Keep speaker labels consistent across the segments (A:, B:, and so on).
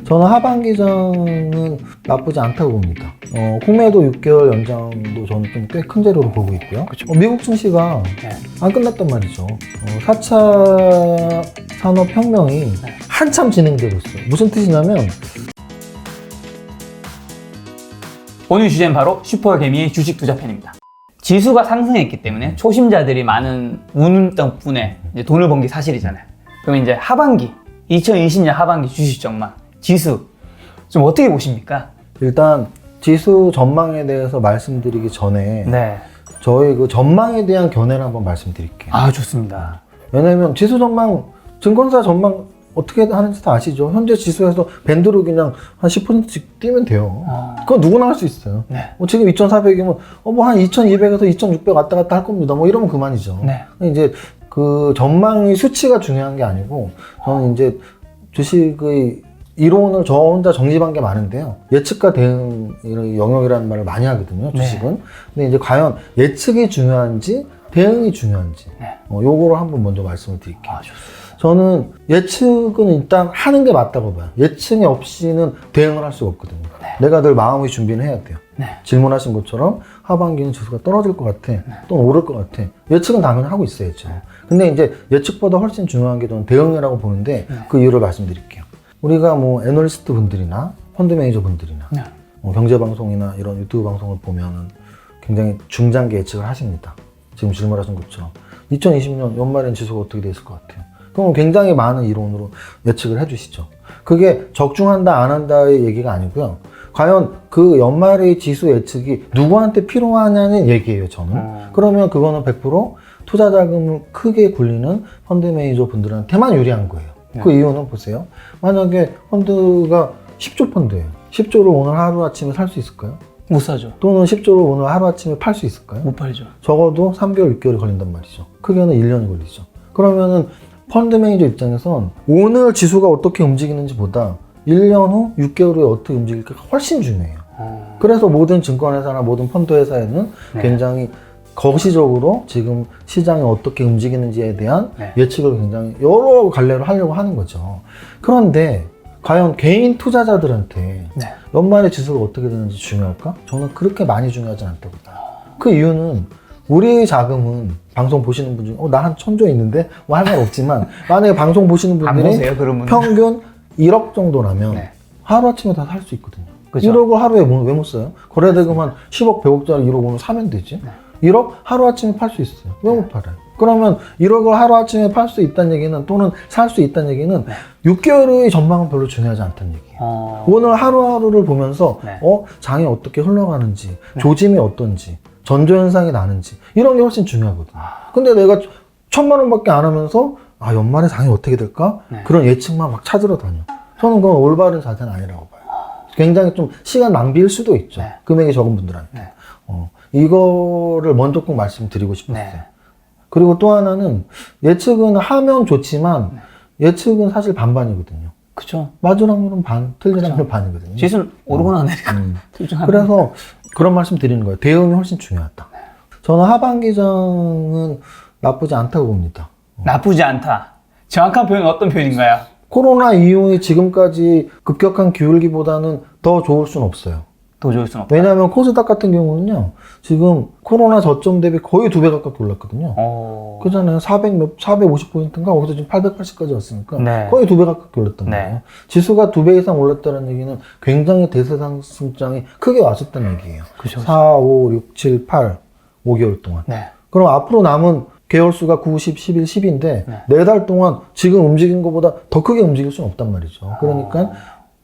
A: 저는 하반기장은 나쁘지 않다고 봅니다. 국내도 6개월 연장도 저는 좀 꽤 큰 재료로 보고 있고요. 미국 증시가 안 끝났단 말이죠. 4차 산업혁명이 한참 진행되고 있어요. 무슨 뜻이냐면
B: 오늘 주제는 바로 슈퍼개미의 주식 투자편입니다. 지수가 상승했기 때문에 초심자들이 많은 운 덕분에 이제 돈을 번 게 사실이잖아요. 그럼 이제 하반기, 2020년 하반기 주식 전망, 지수 좀 어떻게 보십니까?
A: 일단 지수 전망에 대해서 말씀드리기 전에
B: 네.
A: 저희 그 전망에 대한 견해를 한번 말씀드릴게요.
B: 아, 좋습니다.
A: 왜냐면 지수 전망, 증권사 전망 어떻게 하는지 다 아시죠? 현재 지수에서 밴드로 그냥 한 10%씩 뛰면 돼요. 그건 누구나 할 수 있어요.
B: 네.
A: 지금 2,400이면 뭐 한 2,200에서 2,600 왔다 갔다 할 겁니다. 뭐 이러면 그만이죠.
B: 네.
A: 이제 그 전망의 수치가 중요한 게 아니고 저는 이제 주식의 이론을 저 혼자 정립한 게 많은데요. 예측과 대응 이런 영역이라는 말을 많이 하거든요. 주식은.
B: 네.
A: 근데 이제 과연 예측이 중요한지 대응이 중요한지
B: 네.
A: 요거를 한번 먼저 말씀을 드릴게요.
B: 아, 좋습니다.
A: 저는 예측은 일단 하는 게 맞다고 봐요. 예측이 없이는 대응을 할 수가 없거든요.
B: 네.
A: 내가 늘 마음의 준비는 해야 돼요.
B: 네.
A: 질문하신 것처럼 하반기는 지수가 떨어질 것 같아. 또는 오를 것 같아. 예측은 당연히 하고 있어야죠. 근데 이제 예측보다 훨씬 중요한 게 저는 대응이라고 보는데 그 이유를 말씀드릴게요. 우리가 뭐 애널리스트 분들이나 펀드 매니저 분들이나
B: 네.
A: 경제방송이나 이런 유튜브 방송을 보면은 굉장히 중장기 예측을 하십니다. 지금 질문하신 것처럼 2020년 연말엔 지수가 어떻게 됐을 것 같아요. 그럼 굉장히 많은 이론으로 예측을 해주시죠. 그게 적중한다 안 한다의 얘기가 아니고요. 과연 그 연말의 지수 예측이 누구한테 필요하냐는 얘기예요, 저는. 그러면 그거는 100% 투자 자금을 크게 굴리는 펀드 매니저 분들한테만 유리한 거예요. 그 이유는 보세요. 만약에 펀드가 10조 펀드예요. 10조를 오늘 하루아침에 살 수 있을까요?
B: 못 사죠.
A: 또는 10조를 오늘 하루아침에 팔 수 있을까요?
B: 못 팔죠.
A: 적어도 3개월, 6개월이 걸린단 말이죠. 크게는 1년이 걸리죠. 그러면은 펀드 매니저 입장에선 오늘 지수가 어떻게 움직이는지 보다 1년 후, 6개월 후에 어떻게 움직일까가 훨씬 중요해요. 그래서 모든 증권회사나 모든 펀드 회사에는 굉장히 거시적으로 지금 시장이 어떻게 움직이는지에 대한 예측을 굉장히 여러 갈래로 하려고 하는 거죠. 그런데 과연 개인 투자자들한테 연말에 지수가 어떻게 되는지 중요할까? 저는 그렇게 많이 중요하지 않다고 봐요. 그 이유는 우리 자금은 방송 보시는 분 중에 나 한 1,000조 있는데 뭐 할 말 없지만 만약에 방송 보시는 분들이
B: 보세요, 그런 분들.
A: 평균 1억 정도라면 하루아침에 다 살 수 있거든요.
B: 그죠.
A: 1억을 하루에 왜 못 써요? 거래대금 한 10억, 100억짜리 1억 오면 사면 되지. 1억 하루아침에 팔 수 있어요. 왜 못 팔아요? 그러면 1억을 하루아침에 팔 수 있다는 얘기는 또는 살 수 있다는 얘기는 6개월의 전망은 별로 중요하지 않다는 얘기예요. 오늘 하루하루를 보면서 장이 어떻게 흘러가는지 조짐이 어떤지 전조현상이 나는지 이런 게 훨씬 중요하거든요. 근데 내가 1,000만 원밖에 안 하면서 연말에 장이 어떻게 될까? 그런 예측만 막 찾으러 다녀. 저는 그건 올바른 자세는 아니라고 봐요. 굉장히 좀 시간 낭비일 수도 있죠. 금액이 적은 분들한테. 이거를 먼저 꼭 말씀드리고 싶었어요. 그리고 또 하나는 예측은 하면 좋지만 예측은 사실 반반이거든요.
B: 그쵸.
A: 맞을 확률은 반, 틀릴 확률은 반이거든요.
B: 지수는 오르거나 내리거나.
A: 그래서 그런 말씀 드리는 거예요. 대응이 훨씬 중요하다. 저는 하반기장은 나쁘지 않다고 봅니다.
B: 나쁘지 않다. 정확한 표현은 어떤 표현인가요?
A: 코로나 이후에 지금까지 급격한 기울기보다는 더 좋을 수는 없어요.
B: 더 좋을 수는 없다.
A: 왜냐하면 코스닥 같은 경우는요, 지금 코로나 저점 대비 거의 2배 가깝게 올랐거든요. 그잖아요. 450포인트인가? 거기서 지금 880까지 왔으니까 거의 2배 가깝게 올랐단 말이에요. 지수가 2배 이상 올랐다는 얘기는 굉장히 대세상승장이 크게 왔었다는 얘기예요.
B: 그쵸.
A: 4, 5, 6, 7, 8, 5개월 동안. 그럼 앞으로 남은 개월수가 9, 10, 11, 10인데 4달 동안 지금 움직인 것보다 더 크게 움직일 수는 없단 말이죠. 그러니까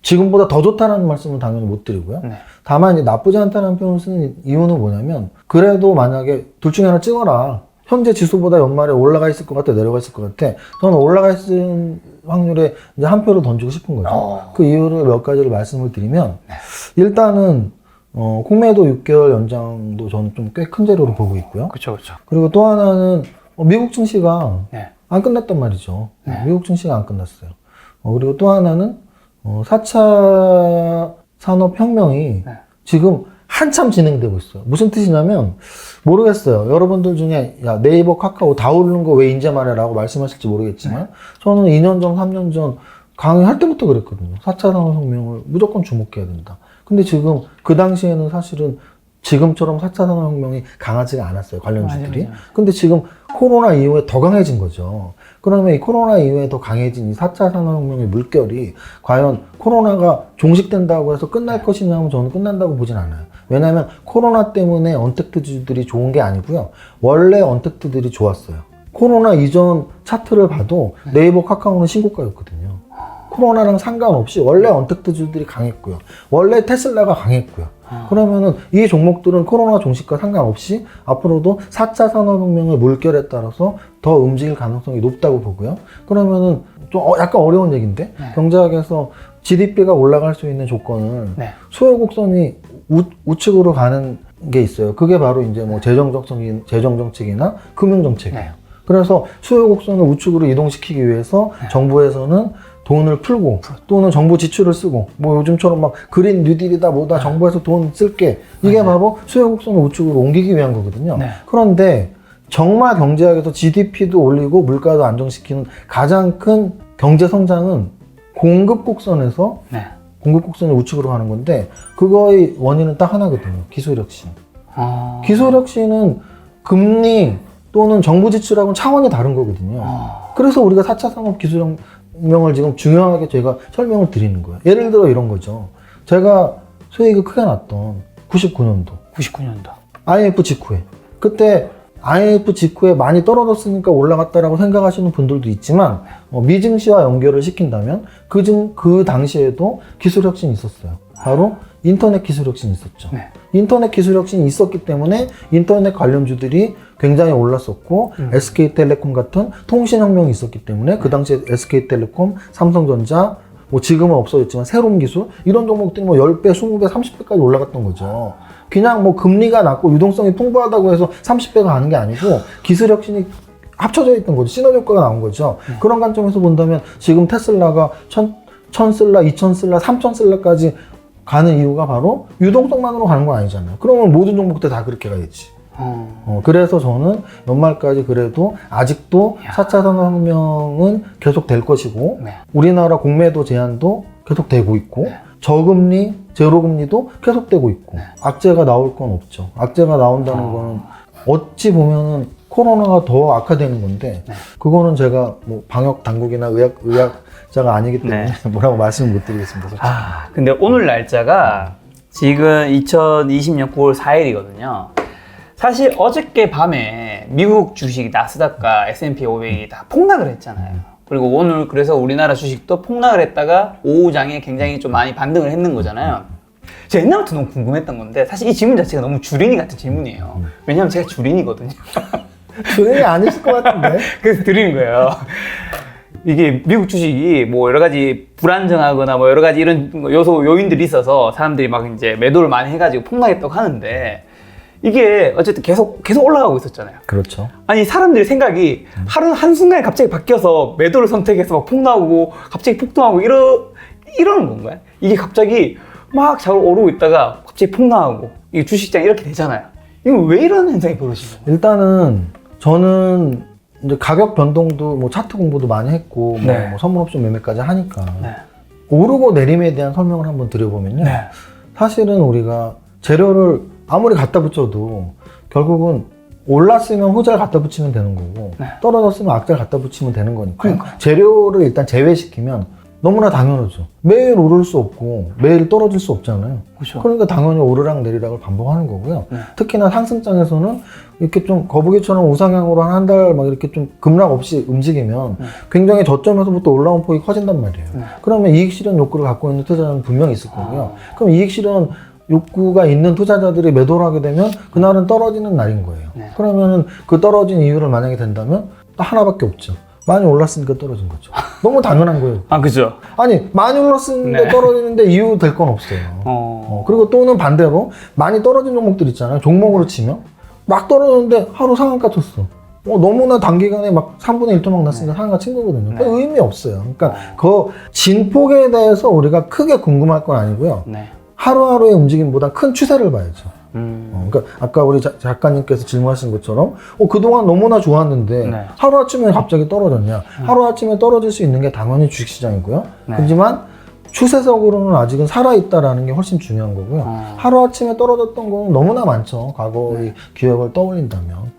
A: 지금보다 더 좋다는 말씀은 당연히 못 드리고요. 다만 이제 나쁘지 않다는 표현을 쓰는 이유는 뭐냐면 그래도 만약에 둘 중에 하나 찍어라. 현재 지수보다 연말에 올라가 있을 것 같아, 내려가 있을 것 같아. 저는 올라가 있을 확률에 이제 한 표를 던지고 싶은 거죠. 그 이유를 몇 가지를 말씀을 드리면 일단은 국내도 6개월 연장도 저는 좀 꽤 큰 재료로 보고 있고요.
B: 그쵸.
A: 그리고 또 하나는 미국 증시가 안 끝났단 말이죠. 미국 증시가 안 끝났어요. 그리고 또 하나는 4차 산업혁명이 지금 한참 진행되고 있어요. 무슨 뜻이냐면 모르겠어요. 여러분들 중에 야 네이버, 카카오 다 오르는 거 왜 이제 말해? 라고 말씀하실지 모르겠지만 저는 2년 전, 3년 전 강의할 때부터 그랬거든요. 4차 산업혁명을 무조건 주목해야 된다. 근데 지금 그 당시에는 사실은 지금처럼 4차 산업혁명이 강하지가 않았어요. 관련주들이.
B: 맞아요.
A: 근데 지금 코로나 이후에 더 강해진 거죠. 그러면 이 코로나 이후에 더 강해진 이 4차 산업혁명의 물결이 과연 코로나가 종식된다고 해서 끝날 것이냐면 저는 끝난다고 보진 않아요. 왜냐하면 코로나 때문에 언택트주들이 좋은 게 아니고요. 원래 언택트들이 좋았어요. 코로나 이전 차트를 봐도 네이버 카카오는 신고가였거든요. 코로나랑 상관없이 원래 언택트주들이 강했고요. 원래 테슬라가 강했고요. 그러면은 이 종목들은 코로나 종식과 상관없이 앞으로도 4차 산업혁명의 물결에 따라서 더 움직일 가능성이 높다고 보고요. 그러면은 좀 약간 어려운 얘기인데 경제학에서 GDP가 올라갈 수 있는 조건을 수요 곡선이 우측으로 가는 게 있어요. 그게 바로 이제 뭐 재정 정책이나 금융 정책이에요. 그래서 수요 곡선을 우측으로 이동시키기 위해서 정부에서는 돈을 풀고 또는 정부 지출을 쓰고 뭐 요즘처럼 막 그린 뉴딜이다 뭐다 정부에서 돈 쓸게 이게 바로 수요 곡선을 우측으로 옮기기 위한 거거든요. 그런데 정말 경제학에서 GDP도 올리고 물가도 안정시키는 가장 큰 경제 성장은 공급 곡선에서 공급 곡선이 우측으로 가는 건데 그거의 원인은 딱 하나거든요. 기술 혁신. 기술 혁신은 금리 또는 정부 지출하고는 차원이 다른 거거든요. 그래서 우리가 4차 산업 기술혁명을 지금 중요하게 제가 설명을 드리는 거예요. 예를 들어 이런 거죠. 제가 수익이 크게 났던 99년도. IMF 직후에. 그때 IMF 직후에 많이 떨어졌으니까 올라갔다라고 생각하시는 분들도 있지만 미증시와 연결을 시킨다면 그 당시에도 기술혁신이 있었어요. 바로 인터넷 기술혁신이 있었죠. 인터넷 기술혁신이 있었기 때문에 인터넷 관련주들이 굉장히 올랐었고 SK텔레콤 같은 통신혁명이 있었기 때문에 그 당시에 SK텔레콤, 삼성전자 뭐 지금은 없어졌지만 새로운 기술 이런 종목들이 뭐 10배, 20배, 30배까지 올라갔던 거죠. 그냥 뭐 금리가 낮고 유동성이 풍부하다고 해서 30배가 가는 게 아니고 기술혁신이 합쳐져 있던 거죠. 시너지 효과가 나온 거죠. 그런 관점에서 본다면 지금 테슬라가 1000슬라, 2000슬라, 3000슬라까지 가는 이유가 바로 유동성만으로 가는 거 아니잖아요. 그러면 모든 종목들 다 그렇게 가야지. 그래서 저는 연말까지 그래도 아직도 4차 산업혁명은 계속 될 것이고 우리나라 공매도 제한도 계속 되고 있고 저금리, 제로금리도 계속되고 있고 악재가 나올 건 없죠. 악재가 나온다는 거는 어찌 보면은 코로나가 더 악화되는 건데 그거는 제가 뭐 방역 당국이나 의학자가 아니기 때문에 뭐라고 말씀을 못 드리겠습니다. 솔직히.
B: 근데 오늘 날짜가 지금 2020년 9월 4일이거든요. 사실 어저께 밤에 미국 주식 나스닥과 S&P 500이 다 폭락을 했잖아요. 그리고 오늘 그래서 우리나라 주식도 폭락을 했다가 오후장에 굉장히 좀 많이 반등을 했는 거잖아요. 제가 옛날부터 너무 궁금했던 건데 사실 이 질문 자체가 너무 주린이 같은 질문이에요. 왜냐면 제가 주린이거든요.
A: 주린이 아니실 것 같은데.
B: 그래서 드리는 거예요. 이게 미국 주식이 뭐 여러 가지 불안정하거나 뭐 여러 가지 이런 요인들이 있어서 사람들이 막 이제 매도를 많이 해가지고 폭락했다고 하는데 이게 어쨌든 계속 올라가고 있었잖아요.
A: 그렇죠.
B: 아니 사람들의 생각이 하루 한순간에 갑자기 바뀌어서 매도를 선택해서 막 폭락하고 갑자기 폭등하고 이러는 건가요? 이게 갑자기 막 잘 오르고 있다가 갑자기 폭락하고 이게 주식시장이 이렇게 되잖아요. 이거 왜 이런 현상이 벌어지는 거예요?
A: 일단은 저는 이제 가격 변동도 뭐 차트 공부도 많이 했고 뭐 선물옵션 매매까지 하니까 오르고 내림에 대한 설명을 한번 드려보면요. 사실은 우리가 재료를 아무리 갖다 붙여도 결국은 올랐으면 호재를 갖다 붙이면 되는 거고 떨어졌으면 악재를 갖다 붙이면 되는 거니까 재료를 일단 제외시키면 너무나 당연하죠. 매일 오를 수 없고 매일 떨어질 수 없잖아요.
B: 그렇죠.
A: 그러니까 당연히 오르락 내리락을 반복하는 거고요. 특히나 상승장에서는 이렇게 좀 거북이처럼 우상향으로 한 달 막 이렇게 좀 급락 없이 움직이면 굉장히 저점에서부터 올라온 폭이 커진단 말이에요. 그러면 이익 실현 욕구를 갖고 있는 투자자는 분명히 있을 거고요. 그럼 이익 실현 욕구가 있는 투자자들이 매도를 하게 되면 그날은 떨어지는 날인 거예요. 그러면은 그 떨어진 이유를 만약에 된다면 하나밖에 없죠. 많이 올랐으니까 떨어진 거죠. 너무 당연한 거예요.
B: 그죠.
A: 아니 많이 올랐는데 떨어지는데 이유 될 건 없어요. 그리고 또는 반대로 많이 떨어진 종목들 있잖아요. 종목으로 치면 막 떨어졌는데 하루 상한가 쳤어. 너무나 단기간에 막 3분의 1 토막 났으니까 상한가 친 거거든요. 의미 없어요. 그러니까 그 진폭에 대해서 우리가 크게 궁금할 건 아니고요. 하루하루의 움직임보다 큰 추세를 봐야죠. 그러니까 아까 우리 작가님께서 질문하신 것처럼 그동안 너무나 좋았는데
B: 네.
A: 하루아침에 갑자기 떨어졌냐. 하루아침에 떨어질 수 있는 게 당연히 주식시장이고요.
B: 네.
A: 하지만 추세적으로는 아직은 살아있다라는 게 훨씬 중요한 거고요. 하루아침에 떨어졌던 거는 너무나 많죠. 과거의 기억을 떠올린다면.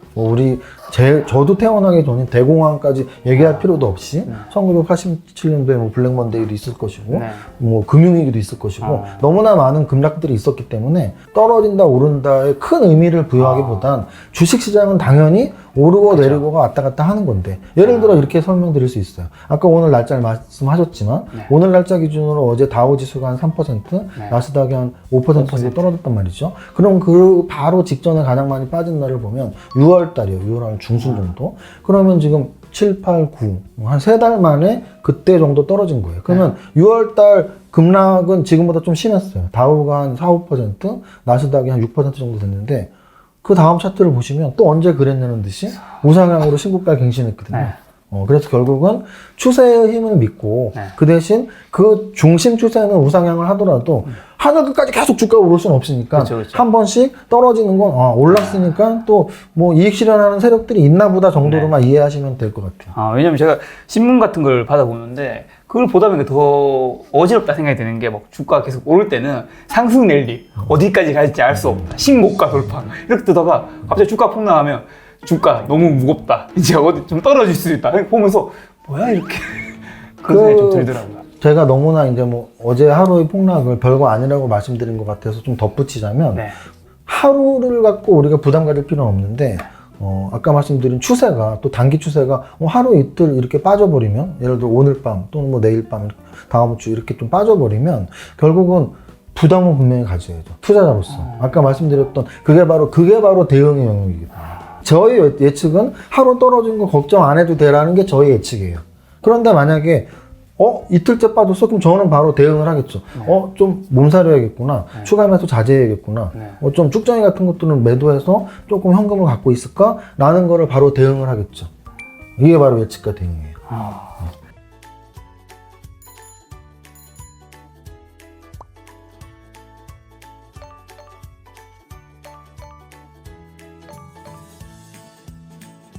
A: 저도 태어나기 전에 대공황까지 얘기할 필요도 없이 1987년도에 뭐 블랙먼데이도 있을 것이고
B: 네.
A: 뭐 금융위기도 있을 것이고 너무나 많은 급락들이 있었기 때문에 떨어진다 오른다에 큰 의미를 부여하기보단 주식시장은 당연히 오르고 내리고가 왔다 갔다 하는 건데 예를 들어 이렇게 설명드릴 수 있어요. 아까 오늘 날짜를 말씀하셨지만 오늘 날짜 기준으로 어제 다우지수가 한 3%, 나스닥이 한 5% 정도 떨어졌단 말이죠. 그럼 그 바로 직전에 가장 많이 빠진 날을 보면 6월 달이에요. 6월 한 중순 정도. 그러면 지금 7, 8, 9, 한 3달 만에 그때 정도 떨어진 거예요. 그러면 6월 달 급락은 지금보다 좀 심했어요. 다우가 한 4, 5%, 나스닥이 한 6% 정도 됐는데 그 다음 차트를 보시면 또 언제 그랬냐는 듯이 우상향으로 신고가 갱신했거든요. 그래서 결국은 추세의 힘을 믿고 그 대신 그 중심 추세는 우상향을 하더라도 하늘 끝까지 계속 주가가 오를 수는 없으니까
B: 그쵸.
A: 한 번씩 떨어지는 건 올랐으니까 또 뭐 이익 실현하는 세력들이 있나 보다 정도로만 이해하시면 될 것 같아요.
B: 왜냐면 제가 신문 같은 걸 받아보는데 그걸 보다 보니까 더 어지럽다 생각이 드는 게 막 주가가 계속 오를 때는 상승 랠리 어디까지 갈지 알 수 없다. 신고가 돌파 이렇게 뜨다가 갑자기 주가 폭락하면 주가 너무 무겁다. 이제 어디 좀 떨어질 수 있다. 보면서 뭐야 이렇게 그런 생각이 좀 들더라고요.
A: 제가 너무나 이제 뭐 어제 하루의 폭락을 별거 아니라고 말씀드린 것 같아서 좀 덧붙이자면 하루를 갖고 우리가 부담 가질 필요는 없는데 아까 말씀드린 추세가 또 단기 추세가 하루 이틀 이렇게 빠져버리면 예를 들어 오늘 밤 또는 뭐 내일 밤 다음 주 이렇게 좀 빠져버리면 결국은 부담은 분명히 가져야죠. 투자자로서. 아까 말씀드렸던 그게 바로 대응의 영역이거든요. 저희 예측은 하루 떨어진 거 걱정 안 해도 되라는 게 저희 예측이에요. 그런데 만약에 이틀째 빠졌어? 그럼 저는 바로 대응을 하겠죠. 좀 몸살해야겠구나. 추가 매수 자제해야겠구나. 좀 쭉정이 같은 것들은 매도해서 조금 현금을 갖고 있을까? 라는 거를 바로 대응을 하겠죠. 이게 바로 예측과 대응이에요.